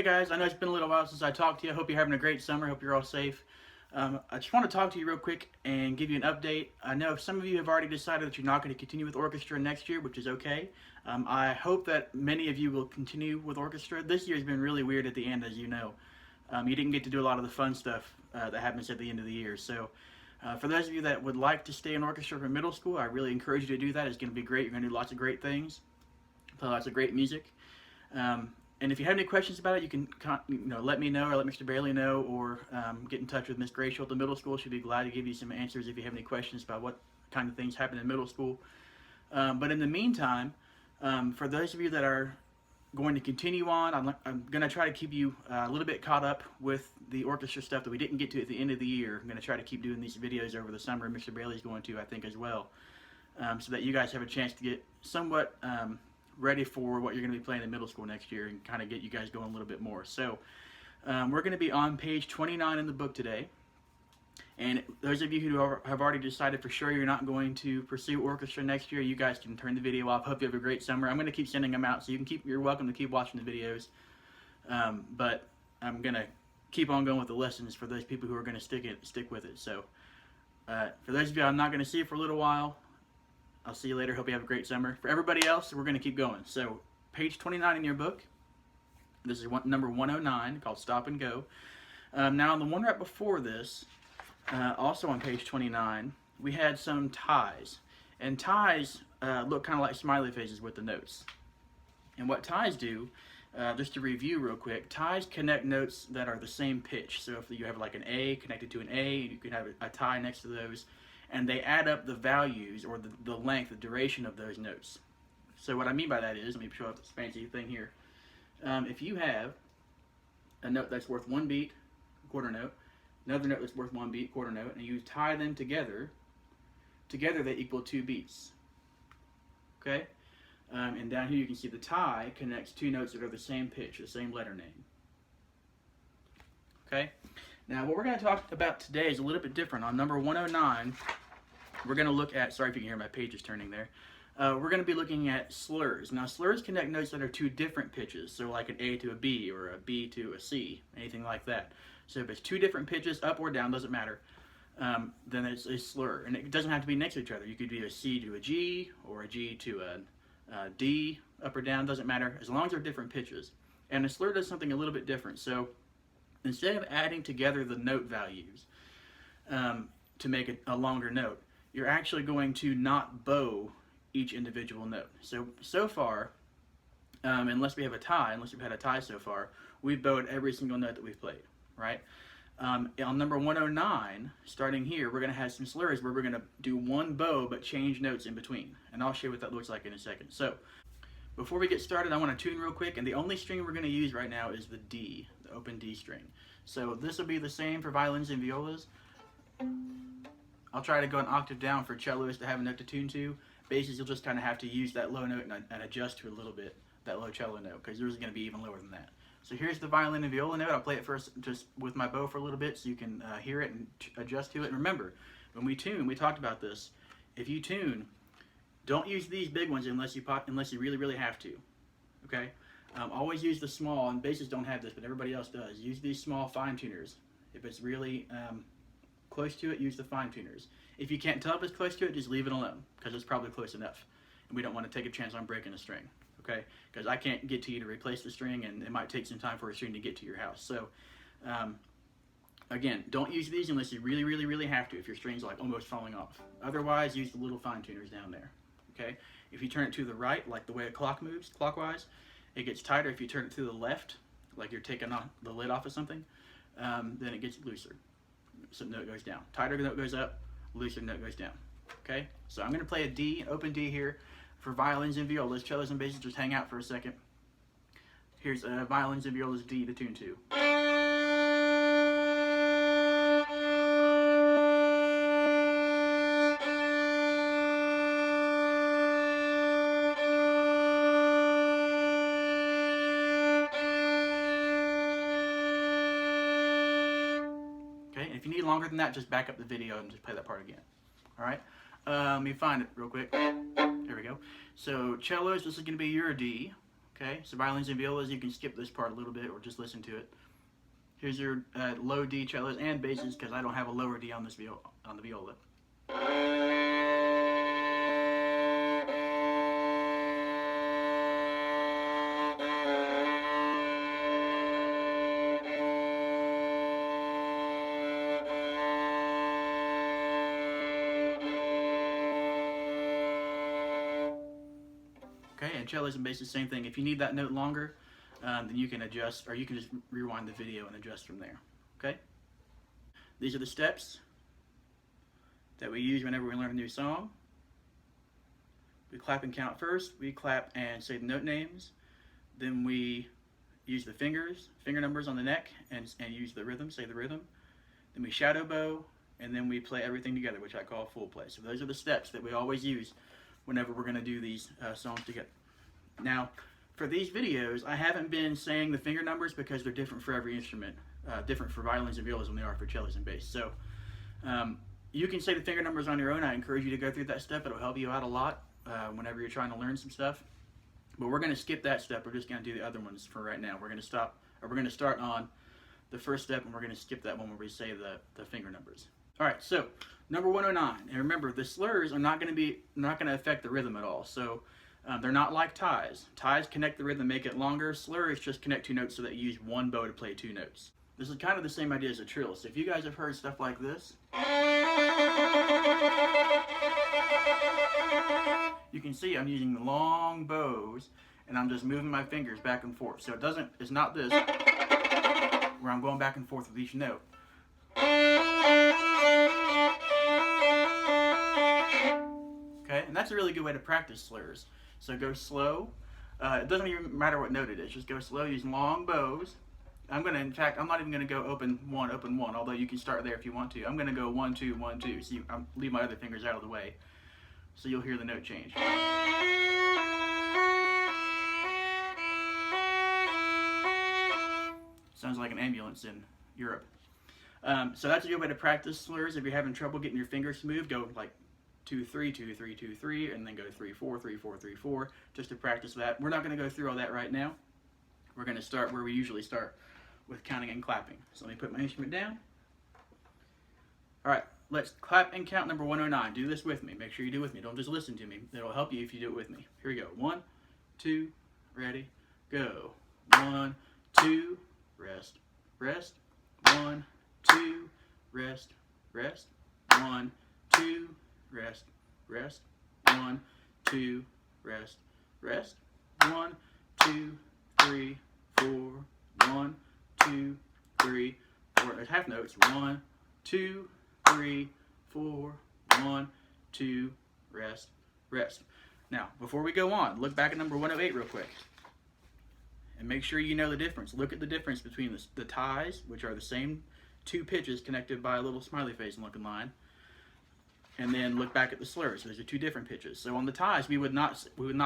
Hey guys, I know it's been a little while since I talked to you. I hope you're having a great summer. I hope you're all safe. I just want to talk to you real quick and give you an update. I know some of you have already decided that you're not going to continue with orchestra next year, which is okay. I hope that many of you will continue with orchestra. This year has been really weird at the end, as you know. You didn't get to do a lot of the fun stuff that happens at the end of the year. So for those of you that would like to stay in orchestra for middle school, I really encourage you to do that. It's going to be great. You're going to do lots of great things, play lots of great music. And if you have any questions about it, you can let me know or let Mr. Bailey know, or get in touch with Miss Gratial at the middle school. She'd be glad to give you some answers if you have any questions about what kind of things happen in middle school. But in the meantime, for those of you that are going to continue on, I'm going to try to keep you a little bit caught up with the orchestra stuff that we didn't get to at the end of the year. I'm going to try to keep doing these videos over the summer, and Mr. Bailey's going to, I think, as well, so that you guys have a chance to get somewhat ready for what you're going to be playing in middle school next year and kind of get you guys going a little bit more. So we're going to be on page 29 in the book today. And those of you who have already decided for sure you're not going to pursue orchestra next year, you guys can turn the video off. Hope you have a great summer. I'm going to keep sending them out, so you're welcome to keep watching the videos. But I'm going to keep on going with the lessons for those people who are going to stick with it. So for those of you I'm not going to see for a little while, I'll see you later. Hope you have a great summer. For everybody else, we're going to keep going. So, page 29 in your book. This is number 109, called Stop and Go. Now, on the one right before this, also on page 29, we had some ties. And ties look kind of like smiley faces with the notes. And what ties do, just to review real quick, ties connect notes that are the same pitch. So, if you have like an A connected to an A, you can have a tie next to those. And they add up the values, or the length, the duration of those notes. So what I mean by that is, let me show up this fancy thing here. If you have a note that's worth one beat, quarter note, another note that's worth one beat, quarter note, and you tie them together they equal 2 beats. Okay? And down here you can see the tie connects two notes that are the same pitch, the same letter name. Okay? Now what we're going to talk about today is a little bit different. On number 109, we're going to look at, sorry if you can hear my pages turning there, we're going to be looking at slurs. Now slurs connect notes that are two different pitches, so like an A to a B or a B to a C, anything like that. So if it's two different pitches, up or down, doesn't matter, then it's a slur. And it doesn't have to be next to each other. You could do a C to a G or a G to a D, up or down, doesn't matter, as long as they're different pitches. And a slur does something a little bit different. So instead of adding together the note values to make a longer note, you're actually going to not bow each individual note. So far, unless we've had a tie so far, we've bowed every single note that we've played, right? On number 109, starting here, we're going to have some slurs where we're going to do one bow but change notes in between. And I'll show you what that looks like in a second. So before we get started, I want to tune real quick, and the only string we're going to use right now is the D, the open D string. So this will be the same for violins and violas. I'll try to go an octave down for cellos to have a note to tune to. Basses, you'll just kind of have to use that low note and adjust to a little bit, that low cello note, because yours is going to be even lower than that. So here's the violin and viola note. I'll play it first just with my bow for a little bit so you can hear it and adjust to it. And remember, when we tune, we talked about this, if you tune, don't use these big ones unless you really, really have to, okay? Always use the small, and basses don't have this, but everybody else does. Use these small fine tuners. If it's really close to it, use the fine tuners. If you can't tell if it's close to it, just leave it alone, because it's probably close enough. And we don't want to take a chance on breaking a string, okay? Because I can't get to you to replace the string, and it might take some time for a string to get to your house. So, again, don't use these unless you really, really, really have to, if your string's like almost falling off. Otherwise, use the little fine tuners down there, okay? If you turn it to the right, like the way a clock moves, clockwise, it gets tighter. If you turn it to the left, like you're taking off the lid off of something, then it gets looser. So the note goes down. Tighter the note goes up, looser note goes down. Okay? So I'm going to play a D, an open D here for violins and violas. Cellos and basses, just hang out for a second. Here's violins and violas D to tune to. If you need longer than that, just back up the video and just play that part again. Alright? Let me find it real quick. There we go. So, cellos, this is going to be your D. Okay, so violins and violas, you can skip this part a little bit or just listen to it. Here's your low D cellos and basses, because I don't have a lower D on this on the viola. Okay, and cellos and basses, same thing. If you need that note longer, then you can adjust, or you can just rewind the video and adjust from there. Okay? These are the steps that we use whenever we learn a new song. We clap and count first. We clap and say the note names. Then we use the finger numbers on the neck, and use the rhythm, say the rhythm. Then we shadow bow, and then we play everything together, which I call full play. So those are the steps that we always use whenever we're going to do these songs together. Now, for these videos, I haven't been saying the finger numbers because they're different for every instrument, different for violins and violas than they are for cellos and bass. So you can say the finger numbers on your own. I encourage you to go through that step. It'll help you out a lot whenever you're trying to learn some stuff. But we're going to skip that step. We're just going to do the other ones for right now. We're going to start on the first step, and we're going to skip that one where we say the finger numbers. All right, so number 109, and remember the slurs are not going to affect the rhythm at all. So they're not like ties. Ties connect the rhythm, make it longer. Slurs just connect two notes so that you use one bow to play two notes. This is kind of the same idea as a trill. So if you guys have heard stuff like this, you can see I'm using long bows, and I'm just moving my fingers back and forth. So it's not this where I'm going back and forth with each note. Okay, and that's a really good way to practice slurs. So go slow. It doesn't even matter what note it is. Just go slow, use long bows. In fact, I'm not even going to go open one, although you can start there if you want to. I'm going to go 1, 2, 1, 2. So I'll leave my other fingers out of the way, so you'll hear the note change. Sounds like an ambulance in Europe. So that's a good way to practice slurs. If you're having trouble getting your fingers to move, go like 2, 3, 2, 3, 2, 3, and then go 3, 4, 3, 4, 3, 4, just to practice that. We're not going to go through all that right now. We're going to start where we usually start, with counting and clapping. So let me put my instrument down. All right, let's clap and count number 109. Do this with me. Make sure you do it with me. Don't just listen to me. It'll help you if you do it with me. Here we go. 1, 2, ready, go. 1, 2, rest, rest. 1, 2, rest, rest. 1, 2, rest, rest. 1, 2, rest, rest. 1, 2, 3, 4. 1, 2, 3, 4. There's half notes. 1, 2, 3, 4. 1, 2, rest, rest. Now, before we go on, look back at number 108 real quick. And make sure you know the difference. Look at the difference between the ties, which are the same two pitches connected by a little smiley face looking line. And then look back at the slurs. Those are two different pitches. So on the ties, we would not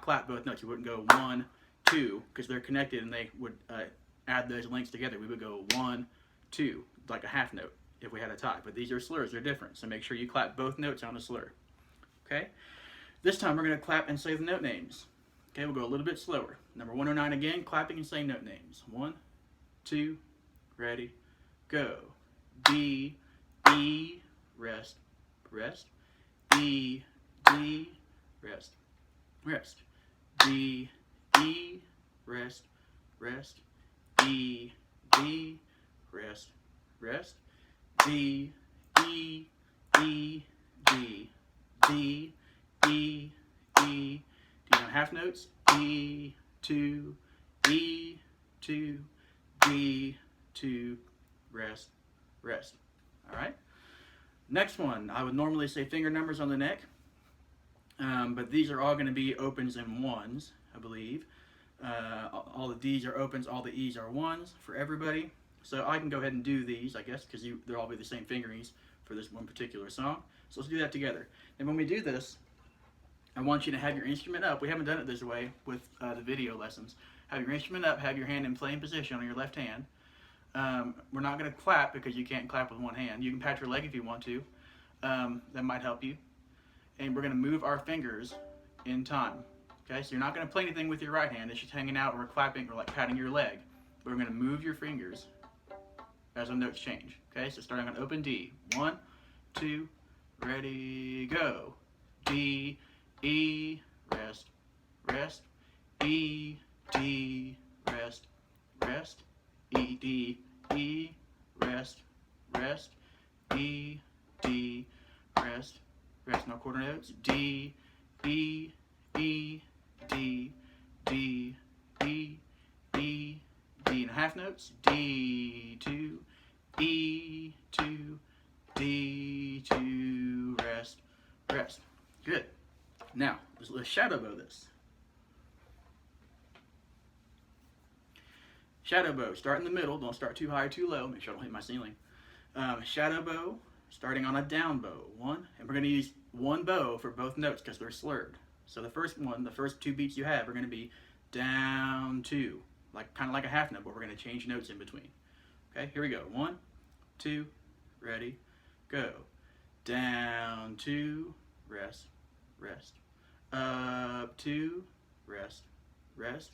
clap both notes. We wouldn't go 1, 2, because they're connected, and they would add those links together. We would go 1, 2, like a half note if we had a tie. But these are slurs. They're different. So make sure you clap both notes on a slur. Okay? This time we're going to clap and say the note names. Okay, we'll go a little bit slower. Number 109 again, clapping and saying note names. 1, 2, ready, go. D, E, rest, rest. E, D, rest, rest. D, E, rest, rest. E, D, rest, rest. D, E, E, D, D, E, E. Do you know half notes? E, 2, E, 2, D, 2, rest, rest. All right? Next one, I would normally say finger numbers on the neck, but these are all going to be opens and ones, I believe. All the D's are opens, all the E's are ones for everybody. So I can go ahead and do these, I guess, because they'll all be the same fingerings for this one particular song. So let's do that together. And when we do this, I want you to have your instrument up. We haven't done it this way with the video lessons. Have your instrument up, have your hand in playing position on your left hand. We're not going to clap because you can't clap with one hand. You can pat your leg if you want to. That might help you. And we're going to move our fingers in time. Okay, so you're not going to play anything with your right hand. It's just hanging out or clapping or like patting your leg. But we're going to move your fingers as the notes change. Okay, so starting on open D. 1, 2, ready, go. D, E, rest, rest. E, D, rest, rest. E, D, E, rest, rest. E, D, rest, rest. No quarter notes. D, E, E, D, D, E, E, D. And half notes. D2, E2, D2, rest, rest. Good. Now, let's shadow bow this. Shadow bow, start in the middle. Don't start too high or too low. Make sure I don't hit my ceiling. Shadow bow, starting on a down bow. 1, and we're going to use one bow for both notes because they're slurred. So the first one, the first 2 beats you have are going to be down 2, kind of like a half note, but we're going to change notes in between. Okay, here we go. 1, 2, ready, go. Down 2, rest, rest. Up 2, rest, rest.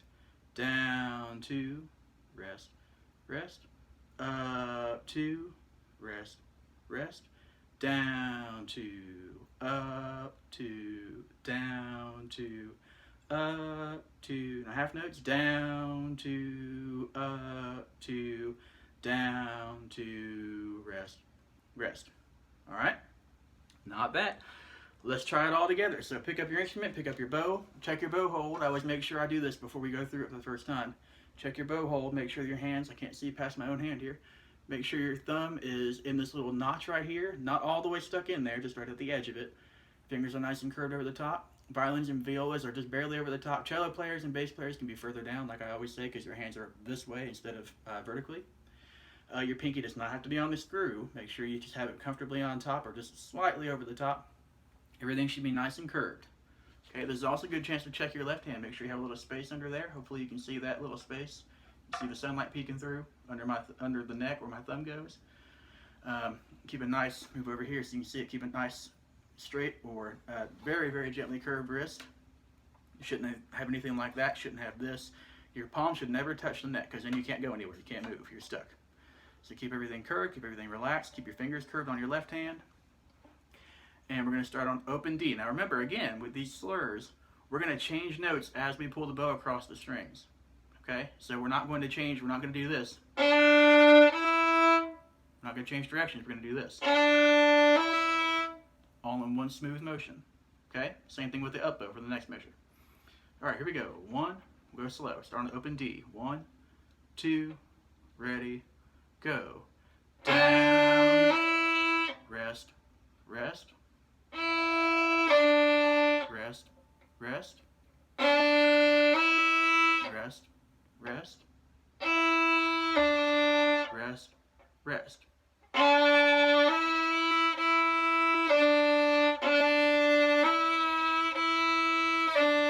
Down 2, rest, rest. Up 2, rest, rest. Down 2, up 2, down 2, up 2. Now half notes. Down 2, up 2, down 2, rest, rest. All right, not bad. Let's try it all together. So pick up your instrument, pick up your bow, check your bow hold. I always make sure I do this before we go through it for the first time. Check your bow hold, make sure your hands, I can't see past my own hand here. Make sure your thumb is in this little notch right here, not all the way stuck in there, just right at the edge of it. Fingers are nice and curved over the top. Violins and violas are just barely over the top. Cello players and bass players can be further down, like I always say, because your hands are this way instead of vertically. Your pinky does not have to be on the screw. Make sure you just have it comfortably on top or just slightly over the top. Everything should be nice and curved. Okay, this is also a good chance to check your left hand. Make sure you have a little space under there. Hopefully you can see that little space. You see the sunlight peeking through under the neck where my thumb goes. Keep it nice. Move over here so you can see it. Keep it nice, straight, or very, very gently curved wrist. You shouldn't have anything like that. Shouldn't have this. Your palm should never touch the neck because then you can't go anywhere. You can't move. You're stuck. So keep everything curved. Keep everything relaxed. Keep your fingers curved on your left hand. And we're going to start on open D. Now remember, again, with these slurs, we're going to change notes as we pull the bow across the strings. Okay? So we're not going to change, we're not going to do this. We're not going to change directions, we're going to do this. All in one smooth motion. Okay? Same thing with the up bow for the next measure. Alright, here we go. 1, we'll go slow. Start on open D. 1, 2, ready, go. Down, rest, rest. Rest, rest, rest, rest, rest, rest.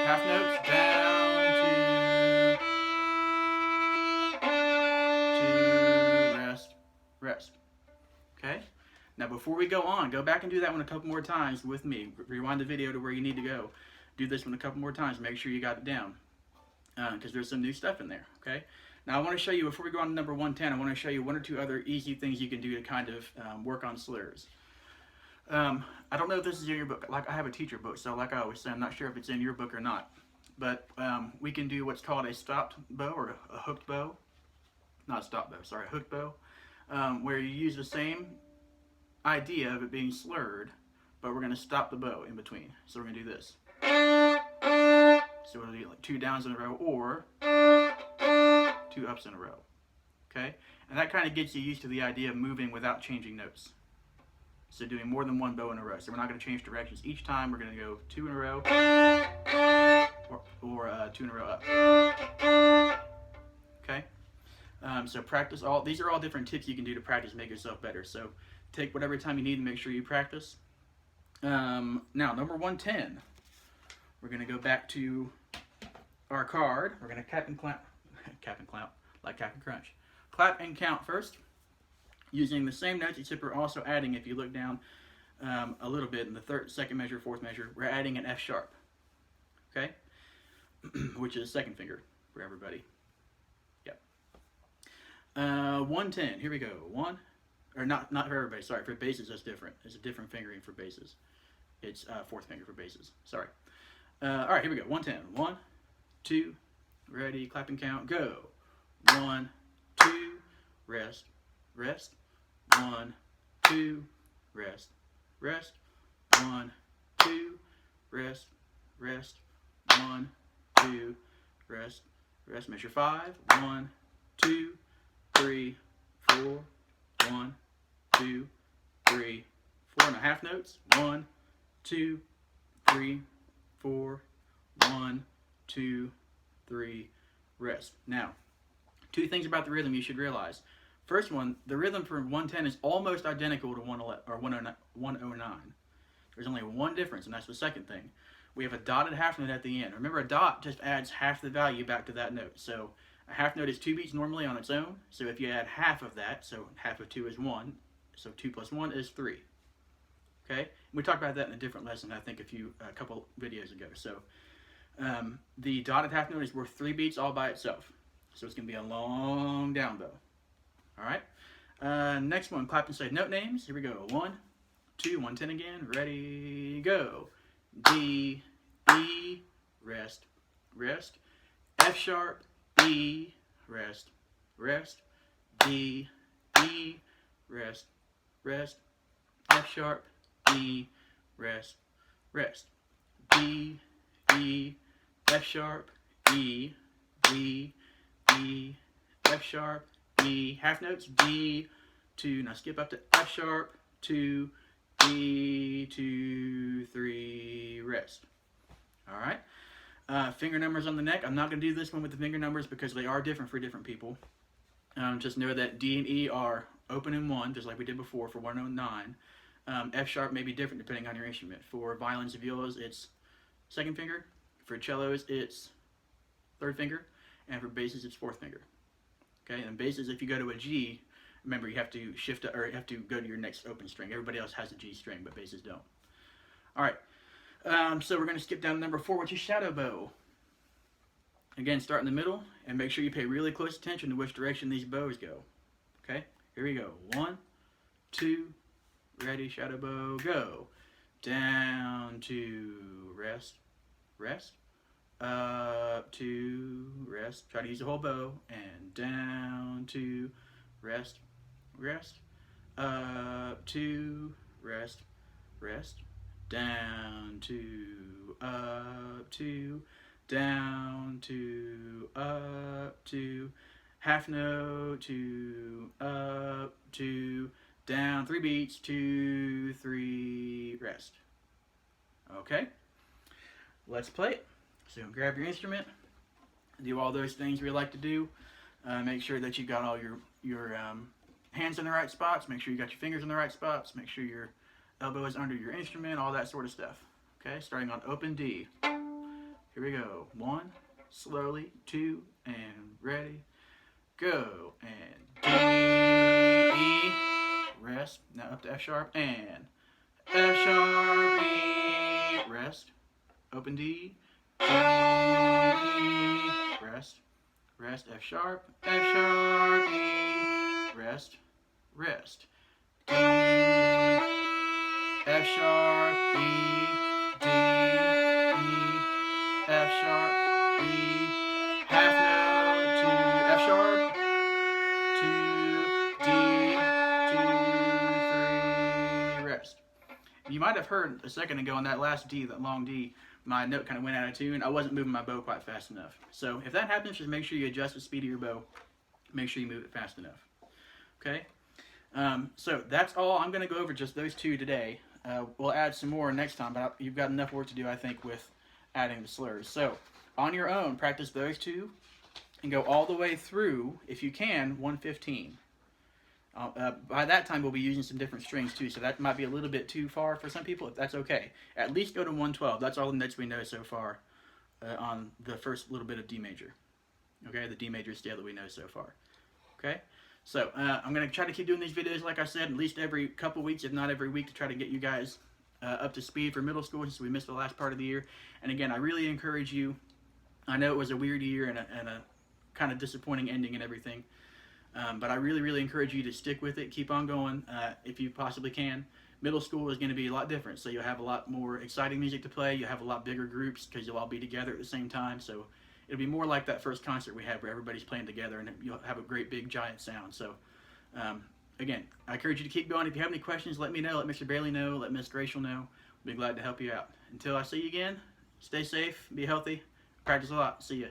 Half notes down to rest, rest. Okay? Now before we go on, go back and do that one a couple more times with me. Rewind the video to where you need to go. Do this one a couple more times. Make sure you got it down. Because there's some new stuff in there, okay? Now I want to show you, before we go on to number 110, I want to show you 1 or 2 other easy things you can do to kind of work on slurs. I don't know if this is in your book. Like, I have a teacher book, so like I always say, I'm not sure if it's in your book or not. But we can do what's called a stopped bow or a hooked bow. Not stopped bow, sorry, a hooked bow. Where you use the same idea of it being slurred, but we're going to stop the bow in between. So we're going to do this. So we'll do like 2 downs in a row or 2 ups in a row. Okay? And that kind of gets you used to the idea of moving without changing notes. So doing more than 1 bow in a row. So we're not going to change directions. Each time we're going to go 2 in a row or 2 in a row up. Okay? So practice all. These are all different tips you can do to practice and make yourself better. So take whatever time you need and make sure you practice. Now, number 110. We're going to go back to our card. We're going to cap and clamp, like Cap and Crunch. Clap and count first, using the same notes, except we're also adding, if you look down a little bit in the second measure, 4th measure, we're adding an F sharp. Okay? which is second finger for everybody. Yep. 110. Here we go. One, or not for everybody. Sorry, for basses that's different. It's a different fingering for basses. It's fourth finger for basses. Sorry. All right, here we go. 110. 1, 2, ready, clap and count, go. 1, 2, rest, rest. 1, 2, rest, rest. 1, 2, rest, rest. 1, 2, rest, rest. Measure 5. 1, 2, 3, 4. 1, 2, 3, 4. Now half notes. 1, 2, 3, 4. 1, 2, 3. Rest. Now, two things about the rhythm you should realize. First one, the rhythm for 110 is almost identical to 111 or 109. There's only one difference, and that's the second thing. We have a dotted half note at the end. Remember, a dot just adds half the value back to that note. So a half note is 2 beats normally on its own. So if you add half of that, so half of 2 is 1. So 2 plus 1 is 3. Okay? We talked about that in a different lesson, I think, a couple videos ago. So the dotted half note is worth 3 beats all by itself. So it's going to be a long down bow. All right? Next one, clap and say note names. Here we go. 1, 2, 110 again. Ready, go. D, E, rest, rest. F sharp, E, rest, rest. D, E, rest, rest. F sharp, E, rest, rest. D, E, F sharp, E, D, E, F sharp, E. Half notes, D, 2. Now skip up to F sharp, 2, D, 2, 3, rest. All right. Finger numbers on the neck. I'm not going to do this one with the finger numbers because they are different for different people. Just know that D and E are open in 1, just like we did before for 109. F sharp may be different depending on your instrument. For violins and violas, it's second finger. For cellos, it's third finger. And for basses, it's fourth finger. Okay, and basses, if you go to a G, remember you have to shift or you have to go to your next open string. Everybody else has a G string, but basses don't. All right, so we're going to skip down to number 4, which is shadow bow. Again, start in the middle and make sure you pay really close attention to which direction these bows go. Okay, here we go. 1, 2, ready, shadow bow, go. Down to rest, rest. Up to rest. Try to use the whole bow. And down to rest, rest. Up to rest, rest. Down to up to down to up to half note to up to down. 3 beats. 2, 3, rest. Okay, let's play it. So grab your instrument, do all those things we like to do. Make sure that you got all your hands in the right spots. Make sure you got your fingers in the right spots. Make sure your elbow is under your instrument, all that sort of stuff. Okay, starting on open D. Here we go. 1, slowly, 2, and ready, go. And D, E, rest. Now up to F sharp, and F sharp, E, rest. Open D. D, E, rest, rest, F sharp, E, rest, rest. D, F sharp, E, D, E, F sharp, E, half note to F sharp, to D, 2, 3, rest. You might have heard a second ago on that last D, that long D, my note kind of went out of tune. I wasn't moving my bow quite fast enough. So if that happens, just make sure you adjust the speed of your bow. Make sure you move it fast enough. Okay? So that's all. I'm going to go over just those 2 today. We'll add some more next time, but you've got enough work to do, I think, with adding the slurs. So on your own, practice those 2 and go all the way through, if you can, 115. By that time, we'll be using some different strings too, so that might be a little bit too far for some people. If that's okay, at least go to 112. That's all the notes we know so far on the first little bit of D major. Okay, the D major scale that we know so far. Okay, so I'm going to try to keep doing these videos, like I said, at least every couple weeks, if not every week, to try to get you guys up to speed for middle school since we missed the last part of the year. And again, I really encourage you I know it was a weird year and a kind of disappointing ending and everything. But I really, really encourage you to stick with it. Keep on going if you possibly can. Middle school is going to be a lot different. So you'll have a lot more exciting music to play. You'll have a lot bigger groups because you'll all be together at the same time. So it'll be more like that first concert we had where everybody's playing together and you'll have a great big giant sound. So um, again, I encourage you to keep going. If you have any questions, let me know. Let Mr. Bailey know. Let Miss Rachel know. We'll be glad to help you out. Until I see you again, stay safe, be healthy, practice a lot. See ya.